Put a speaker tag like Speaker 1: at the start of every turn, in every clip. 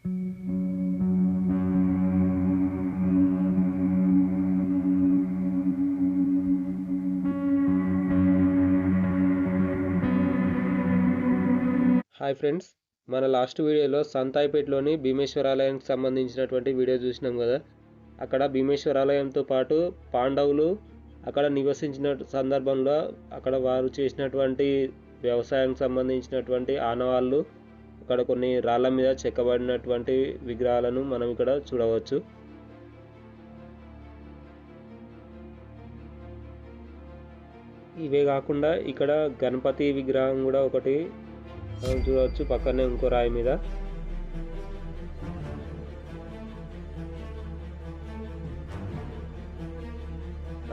Speaker 1: Hi friends, మన last వీడియోలో సంతాయిపేటలోని భీమేశ్వర ఆలయానికి సంబంధించినటువంటి వీడియో చూసినాం కదా. అక్కడ భీమేశ్వర ఆలయంతో పాటు పాండవులు అక్కడ నివసించిన సందర్భంలో అక్కడ వారు చేసినటువంటి వ్యవసాయానికి సంబంధించినటువంటి ఆనవాళ్ళు, అక్కడ కొన్ని రాళ్ళ మీద చెక్కబడినటువంటి విగ్రహాలను మనం ఇక్కడ చూడవచ్చు. ఇవే కాకుండా ఇక్కడ గణపతి విగ్రహం కూడా ఒకటి మనం చూడవచ్చు, పక్కనే ఇంకో రాయి మీద.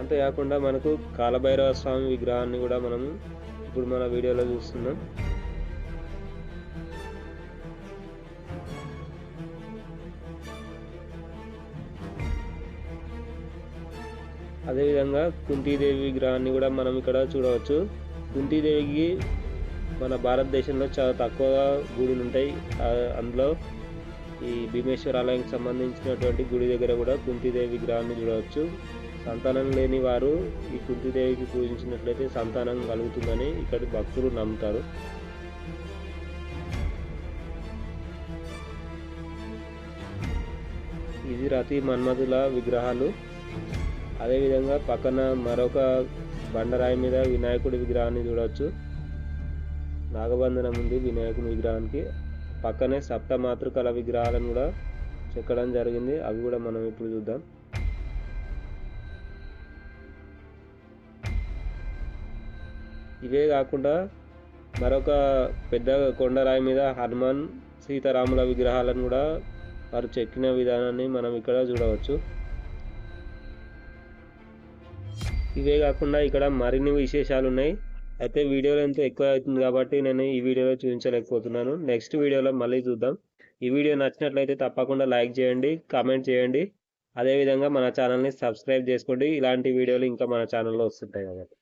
Speaker 1: అంతేకాకుండా మనకు కాలభైరవ స్వామి విగ్రహాన్ని కూడా మనం ఇప్పుడు మన వీడియోలో చూస్తున్నాం. అదేవిధంగా కుంతీదేవి విగ్రహాన్ని కూడా మనం ఇక్కడ చూడవచ్చు. కుంతీదేవికి మన భారతదేశంలో చాలా తక్కువ గుడులు ఉంటాయి. అందులో ఈ భీమేశ్వర ఆలయానికి సంబంధించినటువంటి గుడి దగ్గర కూడా కుంతీదేవి విగ్రహాన్ని చూడవచ్చు. సంతానం లేని వారు ఈ కుంతీదేవికి పూజించినట్లయితే సంతానం కలుగుతుందని ఇక్కడి భక్తులు నమ్ముతారు. ఇది రతి మన్మధుల విగ్రహాలు. అదేవిధంగా పక్కన మరొక బండరాయి మీద వినాయకుడి విగ్రహాన్ని చూడవచ్చు. నాగబంధనం ఉంది వినాయకుని విగ్రహానికి. పక్కనే సప్త మాతృకల విగ్రహాలను కూడా చెక్కడం జరిగింది. అవి కూడా మనం ఇప్పుడు చూద్దాం. ఇవే కాకుండా మరొక పెద్ద కొండరాయి మీద హనుమాన్ సీతారాముల విగ్రహాలను కూడా వారు చెక్కిన విధానాన్ని మనం ఇక్కడ చూడవచ్చు. ఇవే కాకుండా ఇక్కడ మరిన్ని విశేషాలు ఉన్నాయి. అయితే వీడియోలో ఎంతో ఎక్కువ అవుతుంది కాబట్టి నేను ఈ వీడియోలో చూపించలేకపోతున్నాను. నెక్స్ట్ వీడియోలో మళ్ళీ చూద్దాం. ఈ వీడియో నచ్చినట్లయితే తప్పకుండా లైక్ చేయండి, కామెంట్ చేయండి. అదేవిధంగా మన ఛానల్ని సబ్స్క్రైబ్ చేసుకోండి. ఇలాంటి వీడియోలు ఇంకా మన ఛానల్లో వస్తుంటాయి కాబట్టి.